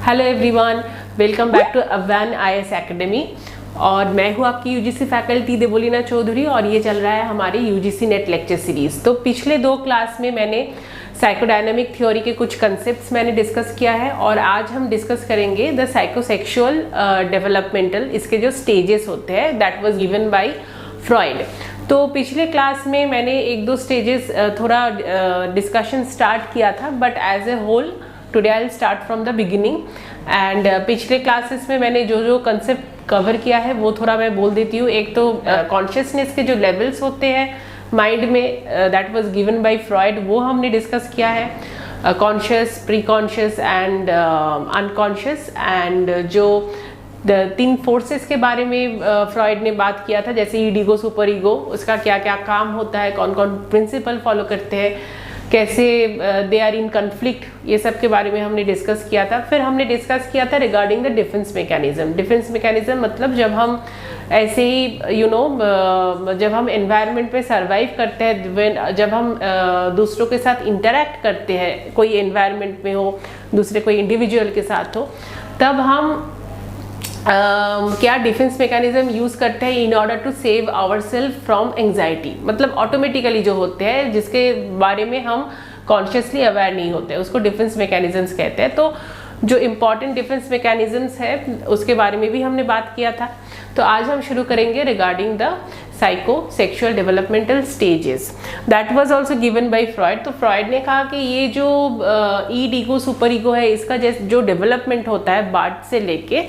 Hello everyone, welcome back to Avain IAS academy. और मैं हूँ आपकी यूजीसी फैकल्टी देवोलीना चौधरी और ये चल रहा है हमारी यूजीसी नेट लेक्चर सीरीज। तो पिछले 2 क्लास में मैंने साइकोडायनामिक थ्योरी के कुछ कंसेप्ट्स मैंने डिस्कस किया है और आज हम डिस्कस करेंगे द साइकोसेक्सुअल डेवलपमेंटल, इसके जो स्टेजेस होते हैं, that was given by Freud. तो पिछले क्लास में मैंने 1-2 स्टेजेस थोड़ा डिस्कशन स्टार्ट किया था, but as a whole today I will start from the beginning. And पिछले क्लासेस में मैंने जो कंसेप्ट कवर किया है वो थोड़ा मैं बोल देती हूँ। एक तो कॉन्शियसनेस के जो लेवल्स होते हैं माइंड में, that was given by Freud, वो हमने डिस्कस किया है। Conscious, pre conscious and unconscious. And जो 3 फोर्सेस के बारे में फ्रॉइड ने बात किया था, जैसे ईडीगो, सुपर ईगो, उसका क्या क्या काम होता है, कौन कौन प्रिंसिपल फॉलो करते हैं, कैसे दे आर इन कन्फ्लिक्ट, ये सब के बारे में हमने डिस्कस किया था। फिर हमने डिस्कस किया था regarding the defence mechanism. Defence mechanism मतलब जब हम ऐसे ही जब हम एनवायरनमेंट में सर्वाइव करते हैं, जब हम दूसरों के साथ इंटरेक्ट करते हैं, कोई एनवायरनमेंट में हो, दूसरे कोई इंडिविजुअल के साथ हो, तब हम क्या डिफेंस मैकेनिज्म यूज करते हैं in order to save our self from anxiety. मतलब ऑटोमेटिकली जो होते हैं जिसके बारे में हम कॉन्शियसली अवेयर नहीं होते, उसको डिफेंस मैकेनिज्म्स कहते हैं। तो जो इम्पॉर्टेंट डिफेंस मैकेनिज्म्स है उसके बारे में भी हमने बात किया था। तो आज हम शुरू करेंगे regarding the psychosexual developmental stages, that was also given by Freud. तो फ्रॉइड ने कहा कि ये जो ईगो, सुपर ईगो है, इसका जो डेवलपमेंट होता है बर्थ से लेके,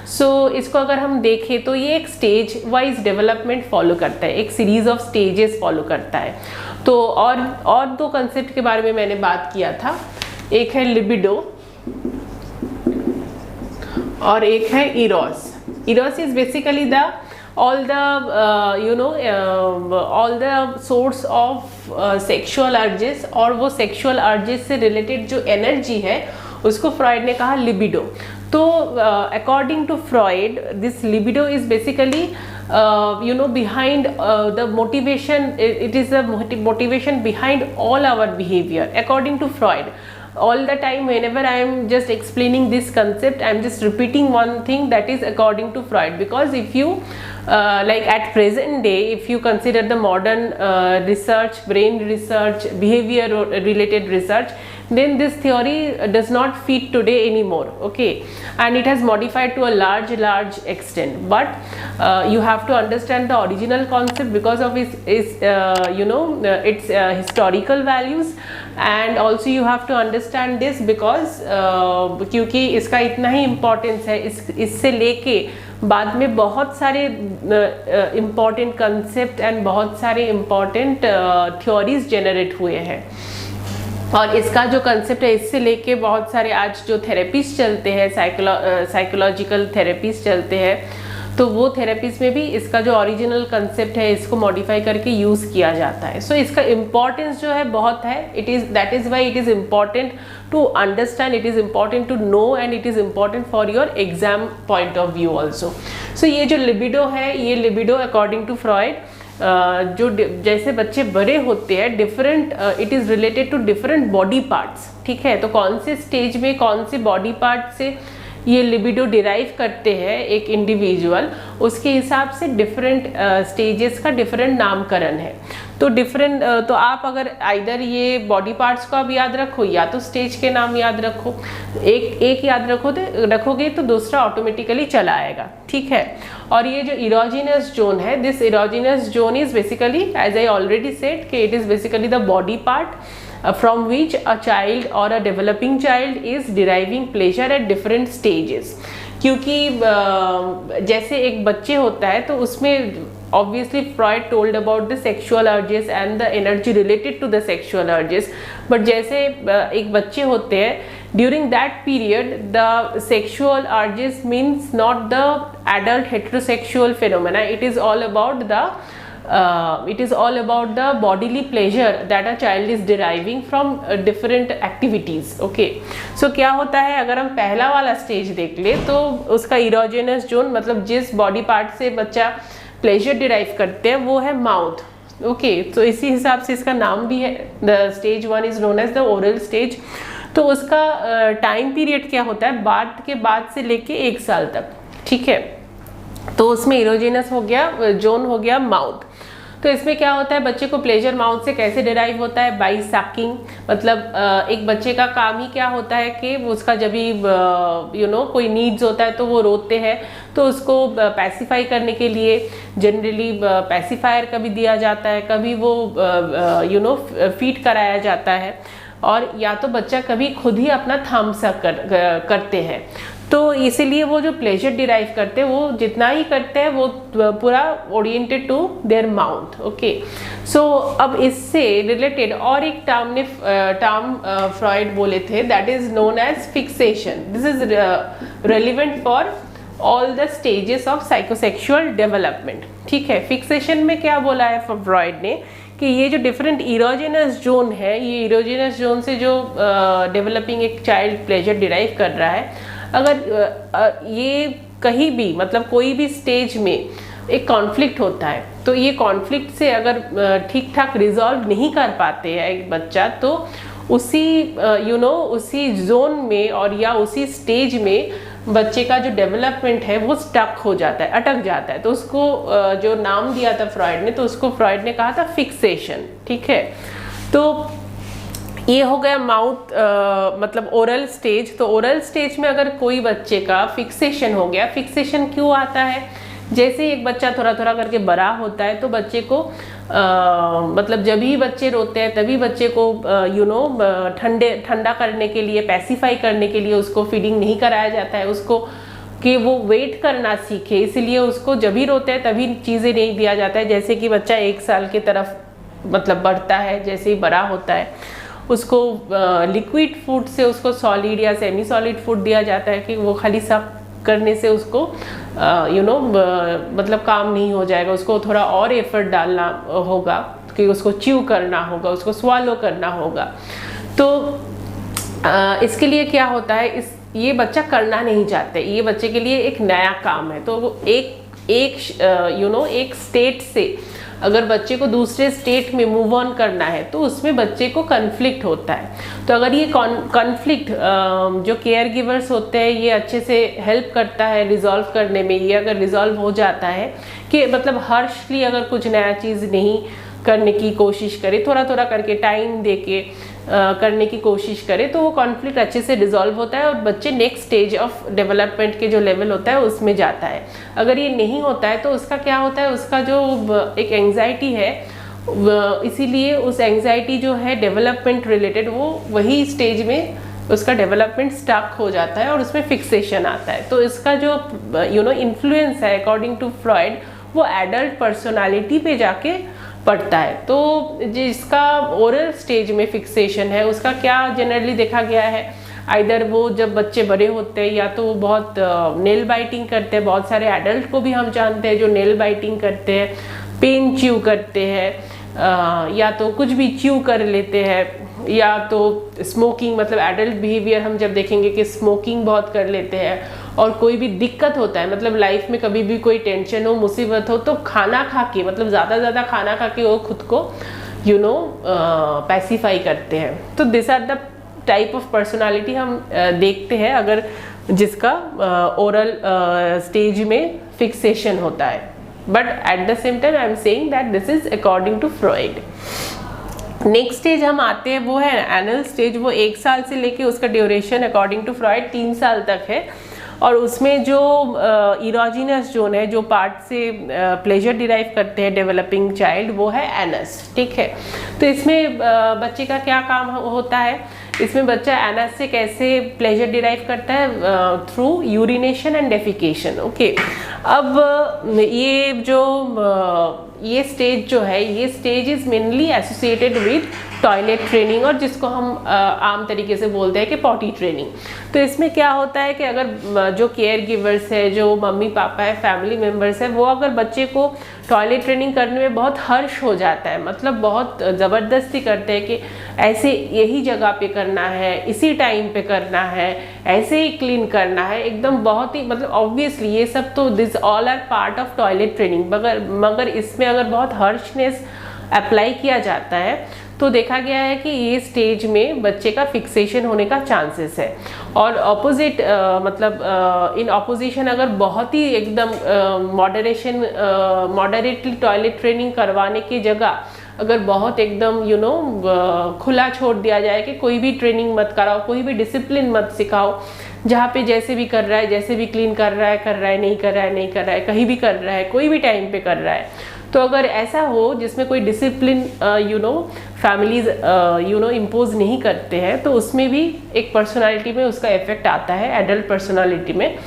सो इसको अगर हम देखें तो ये एक स्टेज वाइज डेवलपमेंट फॉलो करता है, एक सीरीज ऑफ स्टेजेस फॉलो करता है। तो और 2 कंसेप्ट के बारे में मैंने बात किया था, एक है लिबिडो और एक है Eros. Eros is basically the all the source of sexual urges, और वो sexual urges से related जो energy है उसको फ्रॉइड ने कहा लिबिडो। तो according to Freud, this libido is basically behind the motivation. It is the motivation behind all our behavior according to Freud. All the time whenever I am just explaining this concept, I am just repeating one thing, that is according to Freud. Because if you like at present day, if you consider the modern research, brain research, behavior related research, then this theory does not fit today anymore, okay, and it has modified to a large extent. But you have to understand the original concept because of its historical values, and also you have to understand this because क्योंकि इसका इतना ही importance है, इससे लेके बाद में बहुत सारे इम्पॉर्टेंट कंसेप्ट एंड बहुत सारे इम्पॉर्टेंट थ्योरीज जनरेट हुए हैं। और इसका जो कंसेप्ट है, इससे लेके बहुत सारे आज जो थेरेपीज चलते हैं, साइकोलॉजिकल थेरेपीज चलते हैं, तो वो थेरेपीज में भी इसका जो ओरिजिनल कंसेप्ट है इसको मॉडिफाई करके यूज़ किया जाता है। सो इसका इम्पॉर्टेंस जो है बहुत है। That is why it is important to understand, it is important to know, and it is important for your exam point of view also. So ये जो लिबिडो है, ये लिबिडो अकॉर्डिंग टू फ्रॉइड, जो जैसे बच्चे बड़े होते हैं, different, it is related to different body parts, ठीक है। तो कौन से स्टेज में कौन से बॉडी पार्ट से ये लिबिडो डिराइव करते हैं एक इंडिविजुअल, उसके हिसाब से डिफरेंट स्टेजेस का डिफरेंट नामकरण है। तो डिफरेंट, तो आप अगर आइदर ये बॉडी पार्ट्स को आप याद रखो या तो स्टेज के नाम याद रखो, एक याद रखोगे तो दूसरा ऑटोमेटिकली चला आएगा, ठीक है। और ये जो इरोजिनस जोन है, this erogenous zone is basically, as I already said, कि it is basically the body part from which a child or a developing child is deriving pleasure at different stages. क्योंकि जैसे एक बच्चे होता है तो उसमें obviously Freud told about the sexual urges and the energy related to the sexual urges, but जैसे एक बच्चे होते हैं, during that period the sexual urges means not the adult heterosexual phenomena, it is all about the bodily pleasure that a child is deriving from different activities, okay. So क्या होता है, अगर हम पहला वाला स्टेज देख ले तो उसका इरोजेनस जोन, मतलब जिस बॉडी पार्ट से बच्चा प्लेजर डिराइव करते हैं, वो है माउथ, ओके। तो इसी हिसाब से इसका नाम भी है, the stage 1 is known as the oral stage. तो उसका टाइम पीरियड क्या होता है, बार्थ के बाद से लेके 1 साल तक, ठीक है। तो उसमें इरोजेनस हो गया, जोन हो गया माउथ। तो इसमें क्या होता है, बच्चे को प्लेजर माउथ से कैसे डिराइव होता है, बाई सकिंग। मतलब एक बच्चे का काम ही क्या होता है कि उसका जब भी कोई नीड्स होता है तो वो रोते हैं, तो उसको पैसिफाई करने के लिए जनरली पैसिफायर कभी दिया जाता है, कभी वो फीड कराया जाता है, और या तो बच्चा कभी खुद ही अपना थम्स अप करते हैं। तो इसीलिए वो जो प्लेजर डिराइव करते हैं वो जितना ही करते हैं वो पूरा oriented to their mouth, okay. So अब इससे रिलेटेड और एक टर्म फ्रॉइड बोले थे, that is known as fixation. This is relevant for all the stages of psychosexual development, ठीक है। फिक्सेशन में क्या बोला है फ्रॉइड ने कि ये जो डिफरेंट इरोजेनस जोन है, ये इरोजेनस जोन से जो डेवलपिंग एक चाइल्ड प्लेजर डिराइव कर रहा है, अगर ये कहीं भी मतलब कोई भी स्टेज में एक कॉन्फ्लिक्ट होता है, तो ये कॉन्फ्लिक्ट से अगर ठीक ठाक रिजॉल्व नहीं कर पाते हैं एक बच्चा, तो उसी जोन में और या उसी स्टेज में बच्चे का जो डेवलपमेंट है वो स्टक हो जाता है, अटक जाता है। तो उसको जो नाम दिया था फ्रॉइड ने, तो उसको फ्रॉइड ने कहा था फिक्सेशन, ठीक है। तो ये हो गया माउथ मतलब ओरल स्टेज। तो ओरल स्टेज में अगर कोई बच्चे का फिक्सेशन हो गया, फिक्सेशन क्यों आता है, जैसे ही एक बच्चा थोड़ा थोड़ा करके बड़ा होता है तो बच्चे को मतलब जब भी बच्चे रोते हैं तभी बच्चे को ठंडा करने के लिए, पैसिफाई करने के लिए उसको फीडिंग नहीं कराया जाता है, उसको कि वो वेट करना सीखे, इसलिए उसको जब भी रोते हैं तभी चीज़ें नहीं दिया जाता है। जैसे कि बच्चा 1 साल की तरफ मतलब बढ़ता है, जैसे ही बड़ा होता है उसको लिक्विड फूड से उसको सॉलिड या सेमी सॉलिड फूड दिया जाता है कि वो खाली सक करने से उसको मतलब काम नहीं हो जाएगा, उसको थोड़ा और एफर्ट डालना होगा कि उसको च्यू करना होगा, उसको स्वालो करना होगा। तो इसके लिए क्या होता है, ये बच्चा करना नहीं चाहते, ये बच्चे के लिए एक नया काम है। तो वो एक स्टेट से अगर बच्चे को दूसरे स्टेट में मूव ऑन करना है तो उसमें बच्चे को कन्फ्लिक्ट होता है। तो अगर ये कन्फ्लिक्ट जो केयर गिवर्स होते हैं ये अच्छे से हेल्प करता है रिजॉल्व करने में, ये अगर रिजॉल्व हो जाता है कि मतलब हर्षली अगर कुछ नया चीज़ नहीं करने की कोशिश करे, थोड़ा थोड़ा करके टाइम दे के करने की कोशिश करे, तो वो कॉन्फ्लिक्ट अच्छे से रिजॉल्व होता है और बच्चे नेक्स्ट स्टेज ऑफ डेवलपमेंट के जो लेवल होता है उसमें जाता है। अगर ये नहीं होता है तो उसका क्या होता है, उसका जो एक एंग्जाइटी है, इसीलिए उस एंग्जाइटी जो है डेवलपमेंट रिलेटेड, वो वही स्टेज में उसका डेवलपमेंट स्टक हो जाता है और उसमें फिक्सेशन आता है। तो इसका जो इन्फ्लुएंस है अकॉर्डिंग टू फ्रॉइड वो एडल्ट पर्सनालिटी पे जाके पड़ता है। तो जिसका ओरल स्टेज में फिक्सेशन है उसका क्या जनरली देखा गया है, आइदर वो जब बच्चे बड़े होते हैं या तो वो बहुत नेल बाइटिंग करते हैं, बहुत सारे एडल्ट को भी हम जानते हैं जो नेल बाइटिंग करते हैं, पेन च्यू करते हैं, या तो कुछ भी च्यू कर लेते हैं, या तो स्मोकिंग मतलब एडल्ट बिहेवियर हम जब देखेंगे कि स्मोकिंग बहुत कर लेते हैं। और कोई भी दिक्कत होता है मतलब लाइफ में कभी भी कोई टेंशन हो, मुसीबत हो, तो खाना खा के मतलब ज़्यादा खाना खा के वो खुद को पैसिफाई करते हैं। तो this are the type of personality हम देखते हैं अगर जिसका ओरल स्टेज में फिक्सेशन होता है। But at the same time I am saying that this is according to Freud. Next stage हम आते हैं वो है एनल स्टेज। वो 1 साल से लेके उसका ड्यूरेशन अकॉर्डिंग टू फ्रॉइड 3 साल तक है। और उसमें जो इरोजिनस जोन है, जो पार्ट से प्लेजर डिराइव करते हैं डेवलपिंग चाइल्ड, वो है एनस, ठीक है। तो इसमें बच्चे का क्या काम होता है, इसमें बच्चा एनस से कैसे प्लेजर डिराइव करता है, through urination and defecation, okay. अब ये स्टेज जो है, ये stage is mainly associated with toilet training, और जिसको हम आम तरीके से बोलते हैं कि पॉटी ट्रेनिंग। तो इसमें क्या होता है कि अगर जो केयर गिवर्स है, जो मम्मी पापा है, फैमिली मेम्बर्स है, वो अगर बच्चे को टॉयलेट ट्रेनिंग करने में बहुत हर्ष हो जाता है, मतलब बहुत ज़बरदस्ती करते हैं कि ऐसे यही जगह पे करना है, इसी टाइम पे करना है, ऐसे ही क्लीन करना है, एकदम बहुत ही मतलब ऑब्वियसली ये सब तो this all are part of toilet training. मगर इसमें अगर बहुत हर्शनेस अप्लाई किया जाता है तो देखा गया है कि ये स्टेज में बच्चे का फिक्सेशन होने का चांसेस है। और ऑपोजिट इन ऑपोजिशन अगर बहुत ही एकदम मॉडरेटली टॉयलेट ट्रेनिंग करवाने की जगह अगर बहुत एकदम खुला छोड़ दिया जाए कि कोई भी ट्रेनिंग मत कराओ, कोई भी डिसिप्लिन मत सिखाओ, जहाँ पे जैसे भी कर रहा है, जैसे भी क्लीन कर रहा है, नहीं कर रहा है, कहीं भी कर रहा है, कोई भी टाइम पे कर रहा है, तो अगर ऐसा हो जिसमें कोई डिसिप्लिन फैमिलीज इम्पोज नहीं करते हैं, तो उसमें भी एक पर्सनालिटी में उसका इफेक्ट आता है, एडल्ट पर्सनालिटी में।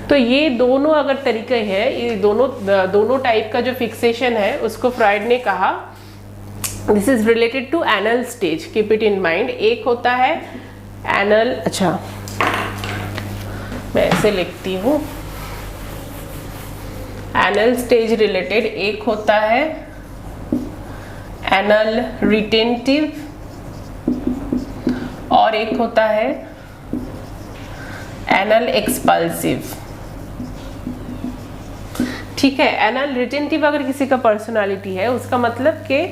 तो ये दोनों अगर तरीके हैं, ये दोनों टाइप का जो फिक्सेशन है उसको फ्रॉइड ने कहा this is related to anal stage, keep it in mind. एक होता है एनल, अच्छा मैं ऐसे लिखती हूँ, एनल स्टेज रिलेटेड एक होता है एनल रिटेंटिव और एक होता है एनल एक्सपल्सिव। ठीक है, एनल रिटेंटिव अगर किसी का पर्सनालिटी है, उसका मतलब कि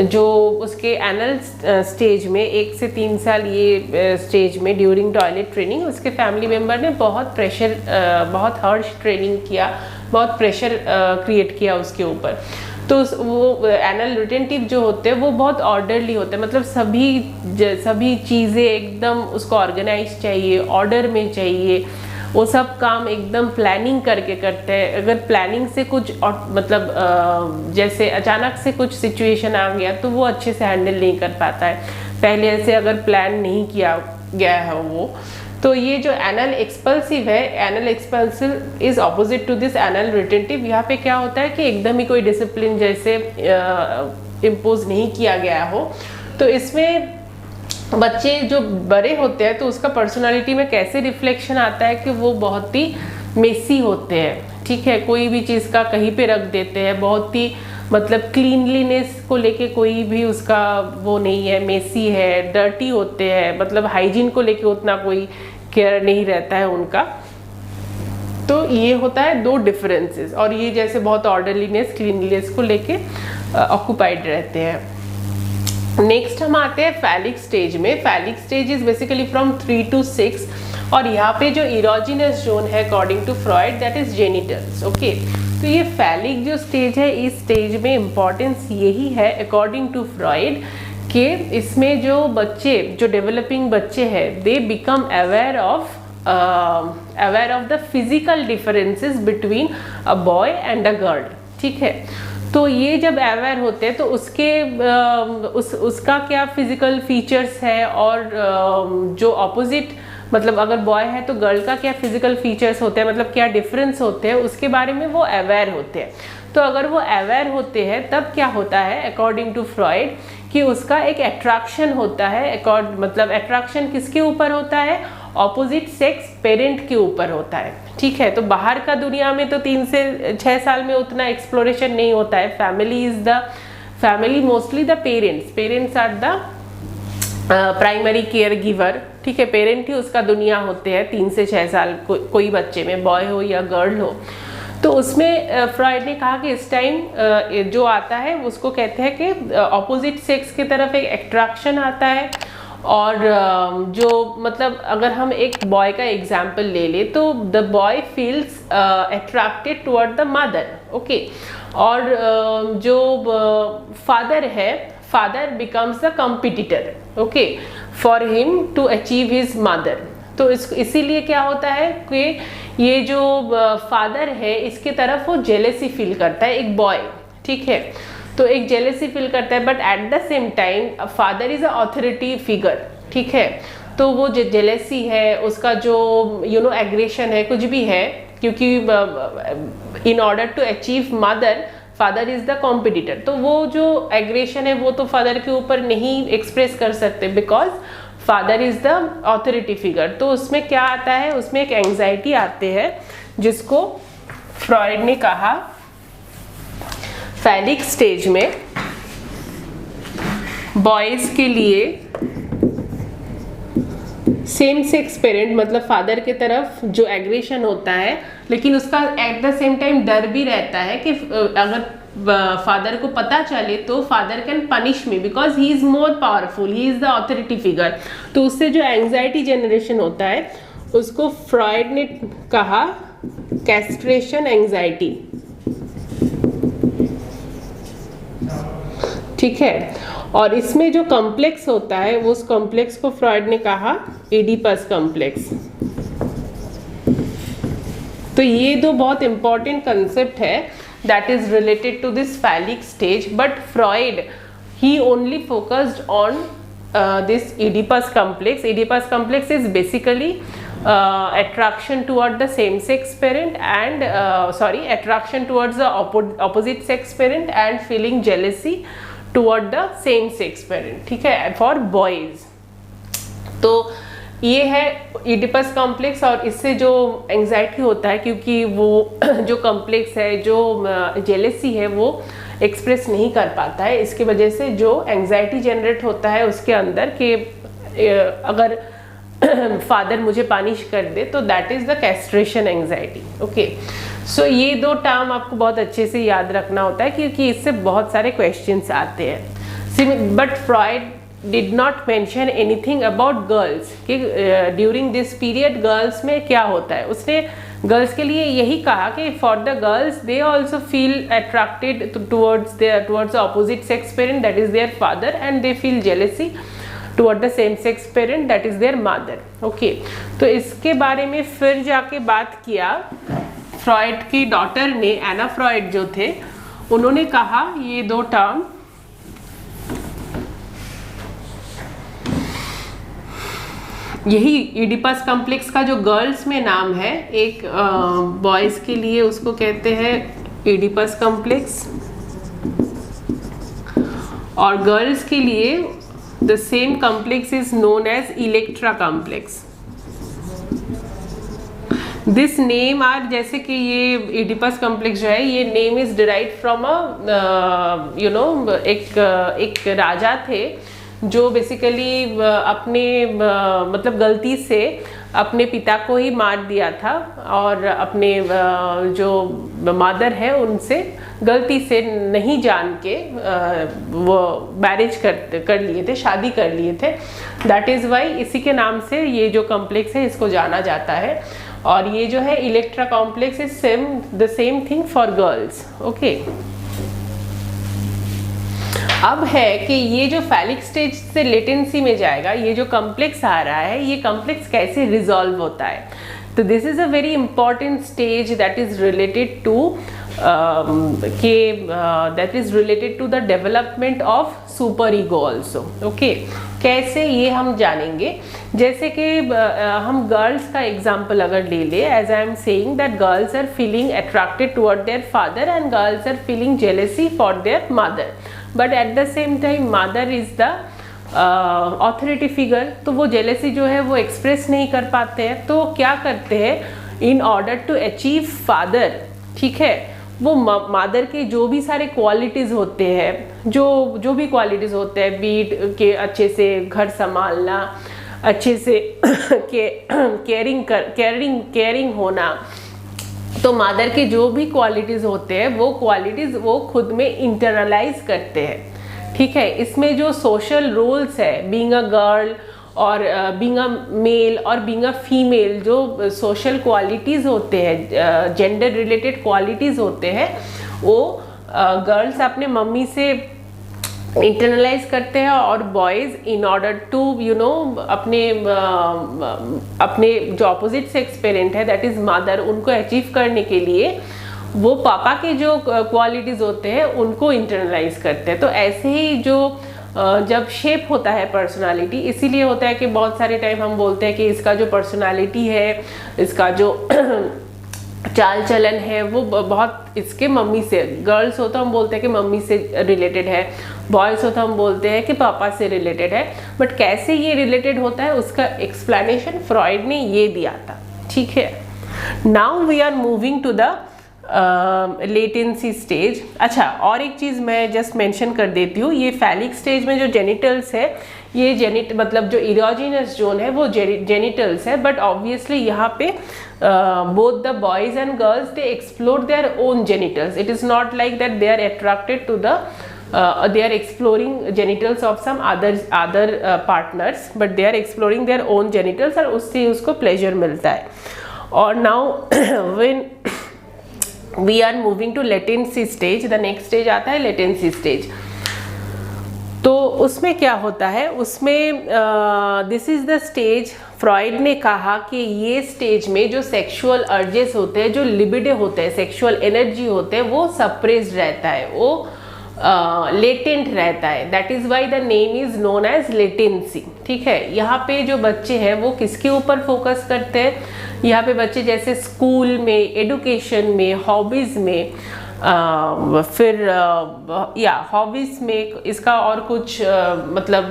जो उसके एनल स्टेज में 1 से 3 साल ये स्टेज में ड्यूरिंग टॉयलेट ट्रेनिंग उसके फैमिली मेम्बर ने बहुत प्रेशर, बहुत हर्श ट्रेनिंग किया, बहुत प्रेशर क्रिएट किया उसके ऊपर। तो वो एनल रिटेंटिव जो होते हैं वो बहुत ऑर्डरली होते हैं, मतलब सभी चीज़ें एकदम उसको ऑर्गेनाइज चाहिए, ऑर्डर में चाहिए, वो सब काम एकदम प्लानिंग करके करते हैं। अगर प्लानिंग से कुछ जैसे अचानक से कुछ सिचुएशन आ गया तो वो अच्छे से हैंडल नहीं कर पाता है, पहले से अगर प्लान नहीं किया गया है वो। तो ये जो एनल एक्सपल्सिव है, anal expulsive is opposite to this anal retentive. यहाँ पे क्या होता है कि एकदम ही कोई डिसिप्लिन जैसे इम्पोज नहीं किया गया हो, तो इसमें बच्चे जो बड़े होते हैं तो उसका पर्सनालिटी में कैसे रिफ्लेक्शन आता है कि वो बहुत ही मेसी होते हैं। ठीक है, कोई भी चीज़ का कहीं पे रख देते हैं, बहुत ही क्लीनलीनेस को लेके कोई भी उसका वो नहीं है, मेसी है, डर्टी होते हैं, हाइजीन को लेके उतना कोई केयर नहीं रहता है उनका। तो ये होता है 2 डिफरेंसेस, और ये जैसे बहुत ऑर्डरलीनेस, क्लीनलीनेस को लेके ऑक्यूपाइड रहते हैं। नेक्स्ट हम आते हैं फैलिक स्टेज में। Phallic stage is basically from 3 to 6, और यहाँ पे जो इरोजिनस जोन है according to Freud that is genitals. Okay, तो ये फैलिक जो स्टेज है, इस स्टेज में इम्पॉर्टेंस यही है अकॉर्डिंग टू फ्रॉइड कि इसमें जो बच्चे, जो डेवलपिंग बच्चे हैं, they become aware of the physical differences between a boy and a girl. ठीक है, तो ये जब अवेयर होते हैं तो उसका क्या फिजिकल फीचर्स है, और जो ऑपोजिट अगर बॉय है तो गर्ल का क्या फिजिकल फीचर्स होते हैं, क्या डिफरेंस होते हैं, उसके बारे में वो अवेयर होते हैं। तो अगर वो अवेयर होते हैं तब क्या होता है अकॉर्डिंग टू फ्रॉइड कि उसका एक अट्रैक्शन होता है। अट्रैक्शन किसके ऊपर होता है? ऑपोजिट सेक्स पेरेंट के ऊपर होता है। ठीक है, तो बाहर का दुनिया में तो 3 से 6 साल में उतना एक्सप्लोरेशन नहीं होता है। Family mostly the parents are the primary care giver. ठीक है, पेरेंट ही उसका दुनिया होते हैं 3 से 6 साल कोई बच्चे में, बॉय हो या गर्ल हो। तो उसमें फ्रॉइड ने कहा कि इस टाइम जो आता है उसको कहते हैं कि ऑपोजिट सेक्स की तरफ एक अट्रैक्शन आता है। और जो अगर हम एक बॉय का एग्जाम्पल ले ले तो the boy feels attracted toward the mother. Okay, और जो फादर है, father becomes the competitor okay for him to achieve his mother. तो इसीलिए क्या होता है कि ये जो फादर है इसके तरफ वो जेलेसी फील करता है, एक बॉय। ठीक है, तो एक जेलेसी फील करता है, but at the same time father is a authority figure. ठीक है, तो वो जो जेलेसी है, उसका जो एग्रेशन है, कुछ भी है, क्योंकि in order to achieve mother father is the competitor, तो वो जो एग्रेशन है वो तो फादर के ऊपर नहीं एक्सप्रेस कर सकते because father is the authority figure. तो उसमें क्या आता है, उसमें एक एंजाइटी आते हैं जिसको फ्रॉइड ने कहा फैलिक स्टेज में बॉयज के लिए सेम सेक्स पेरेंट फादर के तरफ जो एग्रेशन होता है, लेकिन उसका एट द सेम टाइम डर भी रहता है कि अगर फादर को पता चले तो father can punish me because he is more powerful, he is the authority figure. तो उससे जो एंजाइटी जनरेशन होता है उसको फ्रॉइड ने कहा कैस्ट्रेशन एंजाइटी, ठीक है। और इसमें जो कॉम्प्लेक्स होता है उस कॉम्प्लेक्स को फ्रॉइड ने कहा एडिपस कॉम्प्लेक्स। तो ये दो बहुत इंपॉर्टेंट कंसेप्ट है that is related to this phallic stage, but Freud ही only focused on this Oedipus complex. Oedipus complex is basically attraction toward the same sex parent and attraction towards the opposite sex parent and feeling jealousy toward the same sex parent, ठीक है, for boys। तो ये है Oedipus complex. और इससे जो anxiety होता है, क्योंकि वो जो कॉम्प्लेक्स है, जो जेलेसी है, वो एक्सप्रेस नहीं कर पाता है, इसकी वजह से जो एंजाइटी जनरेट होता है उसके अंदर कि अगर फादर मुझे पानिश कर दे तो that is the castration anxiety. Okay, so ये दो टर्म आपको बहुत अच्छे से याद रखना होता है क्योंकि इससे बहुत सारे क्वेश्चंस आते हैं। But Freud did not mention anything about girls कि ड्यूरिंग दिस पीरियड गर्ल्स में क्या होता है। उसने गर्ल्स के लिए यही कहा कि for the girls they also feel attracted towards opposite sex parent that is there father and they feel jealousy toward the same sex parent that is there mother. Okay, तो इसके बारे में फिर जाके बात किया फ्रॉइड की डॉटर ने, एना फ्रॉइड जो थे, उन्होंने कहा ये दो टर्म यही इडिपस कॉम्प्लेक्स का जो गर्ल्स में नाम है, एक बॉयज के लिए उसको कहते हैं इडिपस कॉम्प्लेक्स और गर्ल्स के लिए the same complex is known as Electra complex. This name are जैसे कि ये Oedipus complex जो है, ये name is derived from a एक राजा थे जो बेसिकली अपने मतलब गलती से अपने पिता को ही मार दिया था और अपने जो मदर है उनसे गलती से नहीं जान के वो मैरिज कर लिए थे, शादी कर लिए थे। दैट इज़ वाई इसी के नाम से ये जो कॉम्प्लेक्स है इसको जाना जाता है। और ये जो है Electra complex is the same thing for girls. Okay, अब है कि ये जो फैलिक स्टेज से लेटेंसी में जाएगा, ये जो कॉम्प्लेक्स आ रहा है, ये कॉम्प्लेक्स कैसे रिजॉल्व होता है। तो this is a very important stage that is related to the development of super ego also. Okay, कैसे ये हम जानेंगे। जैसे कि हम गर्ल्स का एग्जाम्पल अगर ले ले, as I am saying that girls are feeling attracted toward their father and girls are feeling jealousy for their mother, but at the same time mother is the authority figure, तो वो jealousy जो है वो express नहीं कर पाते हैं। तो क्या करते हैं, in order to achieve father, ठीक है, वो मदर के जो भी सारे क्वालिटीज़ होते हैं, जो भी क्वालिटीज़ होते हैं, बीट के अच्छे से घर संभालना, अच्छे से केयरिंग होना, तो मदर के जो भी क्वालिटीज़ होते हैं वो क्वालिटीज़ वो खुद में इंटरनलाइज करते हैं, ठीक है। इसमें जो सोशल रोल्स है, बीइंग अ गर्ल और बीइंग अ मेल और बीइंग अ फीमेल, जो सोशल क्वालिटीज़ होते हैं, जेंडर रिलेटेड क्वालिटीज़ होते हैं, वो गर्ल्स अपने मम्मी से इंटरनलाइज करते हैं और बॉयज़ इन ऑर्डर टू अपने जो अपोजिट सेक्स पेरेंट है दैट इज़ मदर, उनको अचीव करने के लिए वो पापा के जो क्वालिटीज़ होते हैं उनको इंटरनलाइज करते हैं। तो ऐसे ही जो जब शेप होता है पर्सनालिटी, इसीलिए होता है कि बहुत सारे टाइम हम बोलते हैं कि इसका जो पर्सनालिटी है, इसका जो चाल चलन है वो बहुत इसके मम्मी से, गर्ल्स हो तो हम बोलते हैं कि मम्मी से रिलेटेड है, बॉयज़ हो तो हम बोलते हैं कि पापा से रिलेटेड है। बट कैसे ये रिलेटेड होता है उसका एक्सप्लेनेशन फ्रॉइड ने ये दिया था, ठीक है। Now we are moving to the latency stage. अच्छा, और एक चीज़ मैं जस्ट मेंशन कर देती हूँ, ये फैलिक स्टेज में जो जेनिटल्स है, ये मतलब जो इरोजिनस जोन है वो जेनिटल्स है, बट ऑब्वियसली यहाँ पे both the boys and girls, they explore their own genitals. It is not like that they are attracted to the they are exploring genitals of some other partners, but they are exploring their own genitals और उससे उसको pleasure मिलता है. और now when we are moving to latency stage, the next stage आता है latency stage. तो उसमें क्या होता है, उसमें this is the stage, Freud ने कहा कि ये स्टेज में जो सेक्सुअल अर्जेस होते हैं, जो लिबिडे होते हैं, सेक्सुअल एनर्जी होते हैं, वो सप्रेस्ड रहता है, वो लेटेंट रहता है. That is why the name is known as latency. ठीक है, यहाँ पे जो बच्चे हैं वो किसके ऊपर फोकस करते हैं, यहाँ पे बच्चे जैसे स्कूल में, एडुकेशन में, हॉबीज़ में, फिर या हॉबीज़ में इसका और कुछ मतलब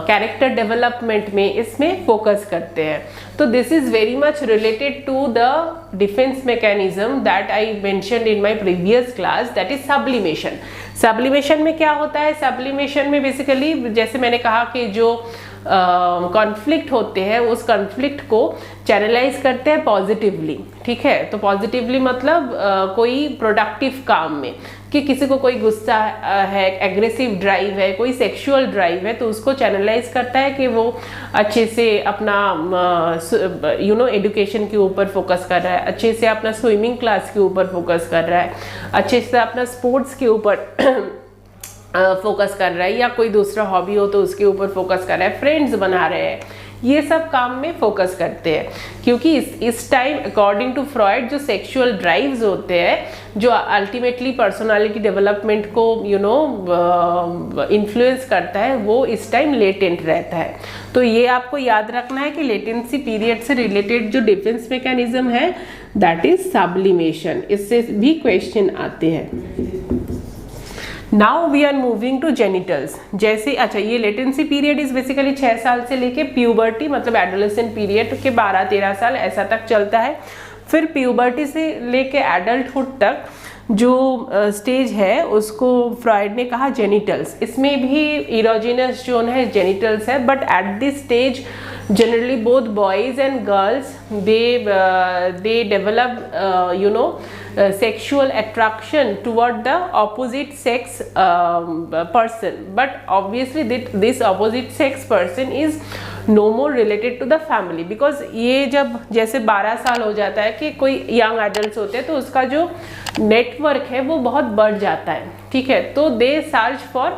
कैरेक्टर डेवलपमेंट में इसमें फोकस करते हैं. तो this is very much related to the defence mechanism that I mentioned in my previous class, that is sublimation. Sublimation में क्या होता है, सब्लिमेशन में बेसिकली जैसे मैंने कहा कि जो कॉन्फ्लिक्ट होते हैं उस कॉन्फ्लिक्ट को चैनलाइज करते हैं पॉजिटिवली. ठीक है, तो पॉजिटिवली मतलब कोई प्रोडक्टिव काम में, कि किसी को कोई गुस्सा है, एग्रेसिव ड्राइव है, कोई सेक्सुअल ड्राइव है, तो उसको चैनलाइज करता है कि वो अच्छे से अपना एजुकेशन के ऊपर फोकस कर रहा है, अच्छे से अपना स्विमिंग क्लास के ऊपर फोकस कर रहा है, अच्छे से अपना स्पोर्ट्स के ऊपर फोकस कर रहा है, या कोई दूसरा हॉबी हो तो उसके ऊपर फोकस कर रहा है, फ्रेंड्स बना रहे हैं, ये सब काम में फोकस करते हैं. क्योंकि इस टाइम अकॉर्डिंग टू फ्रॉइड जो सेक्सुअल ड्राइव्स होते हैं, जो अल्टीमेटली पर्सनालिटी डेवलपमेंट को इन्फ्लुएंस करता है, वो इस टाइम लेटेंट रहता है. तो ये आपको याद रखना है कि लेटेंसी पीरियड से रिलेटेड जो डिफेंस मैकेनिज्म है दैट इज सब्लिमेशन. इससे भी क्वेश्चन आते हैं. Now we are moving to genitals. जैसे अच्छा, ये लेटेंसी पीरियड इज बेसिकली 6 साल से लेके प्यूबर्टी मतलब एडोलेसेंट पीरियड के 12-13 साल ऐसा तक चलता है. फिर प्यूबर्टी से लेके एडल्टहुड तक जो स्टेज है उसको फ्रॉइड ने कहा जेनिटल्स. इसमें भी इरोजिनस जोन है, जेनिटल्स है, but at this stage generally both boys and girls they develop sexual attraction toward the opposite sex person, but obviously this opposite sex person is no more related to the family, because ये जब जैसे 12 साल हो जाता है कि कोई young adult होते हैं तो उसका जो नेटवर्क है वो बहुत बढ़ जाता है. ठीक है, तो they search for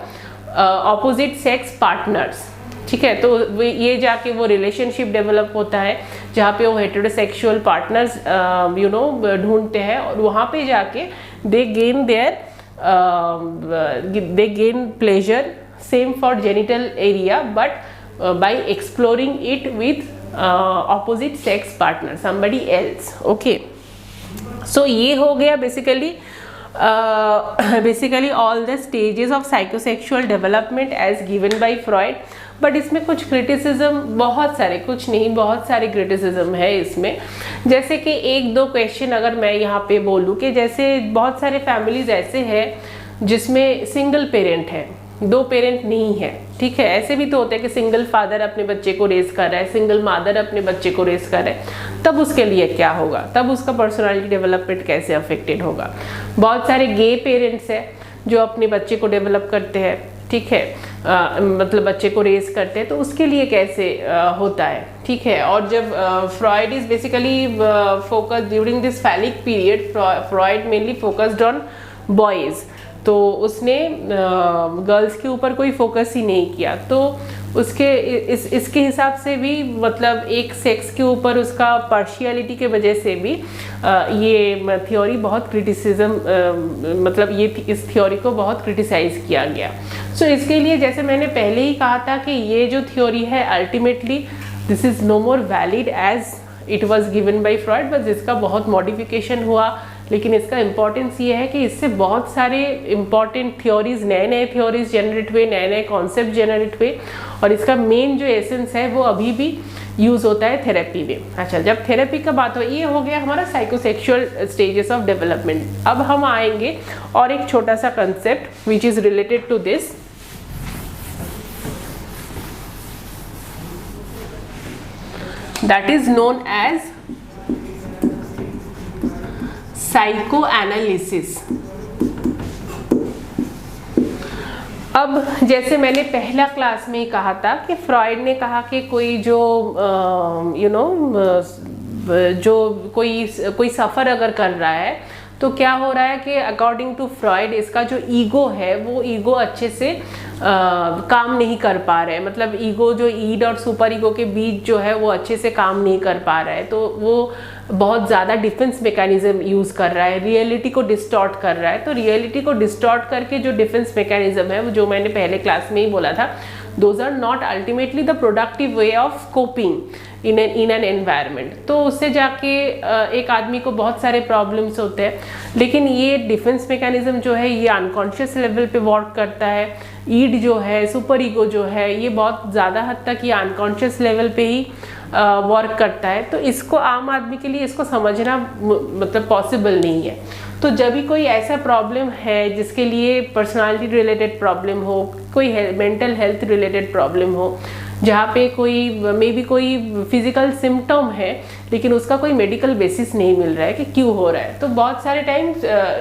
opposite sex partners. ठीक है, तो ये जाके वो रिलेशनशिप डेवलप होता है जहाँ पे वो हेटेरोसेक्सुअल पार्टनर्स ढूंढते हैं, और वहाँ पे जाके they gain pleasure same for genital area, but by exploring it with opposite sex partner, somebody else. Okay, so ये हो गया basically all the stages of psychosexual development as given by Freud. But इसमें कुछ criticism, बहुत सारे, कुछ नहीं बहुत सारे क्रिटिसिज्म है इसमें. जैसे कि 1-2 क्वेश्चन अगर मैं यहाँ पे बोलूँ कि जैसे बहुत सारे फैमिलीज ऐसे हैं जिसमें सिंगल पेरेंट है, 2 पेरेंट नहीं है. ठीक है, ऐसे भी तो होते हैं कि सिंगल फादर अपने बच्चे को रेस कर रहा है, सिंगल मदर अपने बच्चे को रेस कर रहा है, तब उसके लिए क्या होगा, तब उसका पर्सनालिटी डेवलपमेंट कैसे अफेक्टेड होगा. बहुत सारे गे पेरेंट्स हैं जो अपने बच्चे को डेवलप करते हैं. ठीक है, मतलब बच्चे को रेस करते हैं, तो उसके लिए कैसे होता है. ठीक है, और जब Freud is basically focus during this phallic period, Freud mainly focused on boys, तो उसने गर्ल्स के ऊपर कोई फोकस ही नहीं किया. तो उसके इसके हिसाब से भी मतलब एक सेक्स के ऊपर उसका पार्शियलिटी के वजह से भी ये थ्योरी बहुत क्रिटिसिज्म मतलब ये इस थ्योरी को बहुत क्रिटिसाइज किया गया. सो इसके लिए जैसे मैंने पहले ही कहा था कि ये जो थ्योरी है ultimately this is no more valid as it was given by Freud, बस इसका बहुत मॉडिफिकेशन हुआ. लेकिन इसका इम्पॉर्टेंस ये है कि इससे बहुत सारे इम्पॉर्टेंट थ्योरीज, नए थ्योरीज जनरेट हुए, नए कॉन्सेप्ट जनरेट हुए, और इसका मेन जो एसेंस है वो अभी भी यूज़ होता है थेरेपी में. अच्छा, जब थेरेपी का बात हो, ये हो गया हमारा साइकोसेक्सुअल स्टेजेस ऑफ डेवलपमेंट. अब हम आएंगे और एक छोटा सा concept which is related to this. That is known as psychoanalysis. अब जैसे मैंने पहला क्लास में ही कहा था कि फ्रॉइड ने कहा कि कोई जो जो कोई सफ़र अगर कर रहा है तो क्या हो रहा है कि अकॉर्डिंग टू फ्रॉइड इसका जो ईगो है वो ईगो अच्छे से काम नहीं कर पा रहा है, मतलब ईगो जो ईड और सुपर ईगो के बीच जो है वो अच्छे से काम नहीं कर पा रहा है, तो वो बहुत ज़्यादा डिफेंस मैकेनिज्म यूज़ कर रहा है, रियलिटी को डिस्टॉर्ट कर रहा है। तो रियलिटी को डिस्टॉर्ट करके जो डिफेंस मैकेनिज्म है वो जो मैंने पहले क्लास में ही बोला था, those are not ultimately the productive way of coping in an environment. तो उससे जाके एक आदमी को बहुत सारे प्रॉब्लम्स होते हैं, लेकिन ये डिफेंस मैकेनिज्म जो है ये अनकॉन्शियस लेवल पे वर्क करता है। ईड जो है, सुपर ईगो जो है, ये बहुत ज़्यादा हद तक ये अनकॉन्शियस लेवल पे ही वर्क करता है। तो इसको आम आदमी के लिए इसको समझना मतलब पॉसिबल नहीं है। तो जब भी कोई ऐसा प्रॉब्लम है जिसके लिए पर्सनालिटी रिलेटेड प्रॉब्लम हो, कोई मेंटल हेल्थ रिलेटेड प्रॉब्लम हो, जहाँ पे कोई मे बी कोई फिजिकल सिम्टम है लेकिन उसका कोई मेडिकल बेसिस नहीं मिल रहा है कि क्यों हो रहा है, तो बहुत सारे टाइम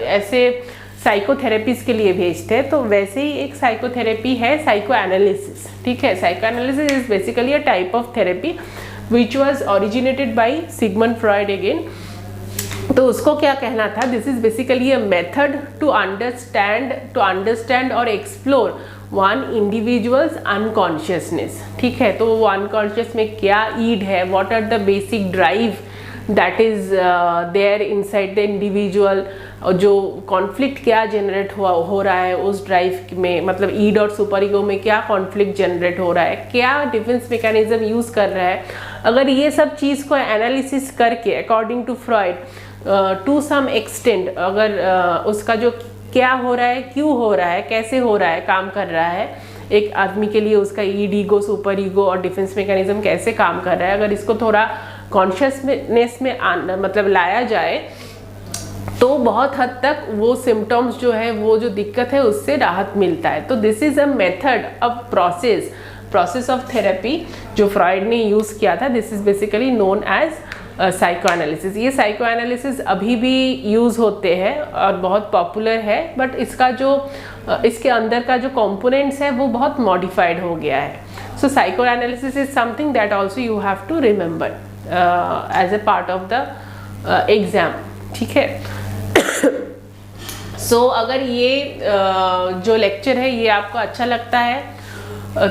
ऐसे साइकोथेरेपीज के लिए भेजते हैं। तो वैसे ही एक साइकोथेरेपी है साइकोएनालिसिस, ठीक है। Psychoanalysis is basically a type of therapy which was originated by Sigmund Freud again. तो उसको क्या कहना था, this is basically a method to understand और एक्सप्लोर वन इंडिविजुअल्स अनकॉन्शियसनेस, ठीक है। तो वो अनकॉन्शियस में क्या ईड है, what are the basic drive that is there inside the individual, जो कॉन्फ्लिक्ट क्या जनरेट हो रहा है उस ड्राइव में, मतलब ईड और सुपर ईगो में क्या कॉन्फ्लिक्ट जनरेट हो रहा है, क्या डिफेंस मैकेनिज्म यूज़ कर रहा है। अगर ये सब चीज़ को एनालिसिस करके according to Freud to some extent, अगर उसका जो क्या हो रहा है, क्यों हो रहा है, कैसे हो रहा है, काम कर रहा है एक आदमी के लिए, उसका ईड, ईगो, सुपर ईगो और डिफेंस मैकेनिज्म कैसे काम कर रहा है, अगर इसको थोड़ा कॉन्शियसनेस में मतलब लाया जाए तो बहुत हद तक वो सिम्टम्स जो है, वो जो दिक्कत है उससे राहत मिलता है। तो this is a method, a process of therapy जो फ्रॉइड ने यूज़ किया था। This is basically known as psychoanalysis. ये साइकोएनालिसिस अभी भी यूज़ होते हैं और बहुत पॉपुलर है, बट इसका जो इसके अंदर का जो कंपोनेंट्स है वो बहुत मॉडिफाइड हो गया है। So psychoanalysis is something that also you have to remember as a part of the exam, ठीक है। सो अगर ये जो लेक्चर है ये आपको अच्छा लगता है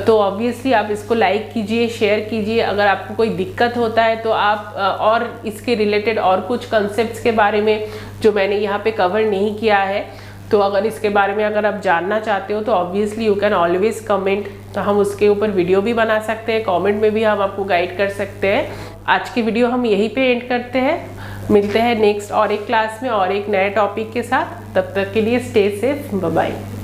तो ऑब्वियसली आप इसको लाइक कीजिए, शेयर कीजिए। अगर आपको कोई दिक्कत होता है तो आप और इसके रिलेटेड और कुछ कंसेप्ट्स के बारे में जो मैंने यहाँ पे कवर नहीं किया है, तो अगर इसके बारे में अगर आप जानना चाहते हो तो obviously you can always comment, तो हम उसके ऊपर वीडियो भी बना सकते हैं, कमेंट में भी हम आपको गाइड कर सकते हैं। आज की वीडियो हम यहीं पे एंड करते हैं, मिलते हैं नेक्स्ट और एक क्लास में और एक नए टॉपिक के साथ। तब तक के लिए स्टे सेफ, बाय बाय।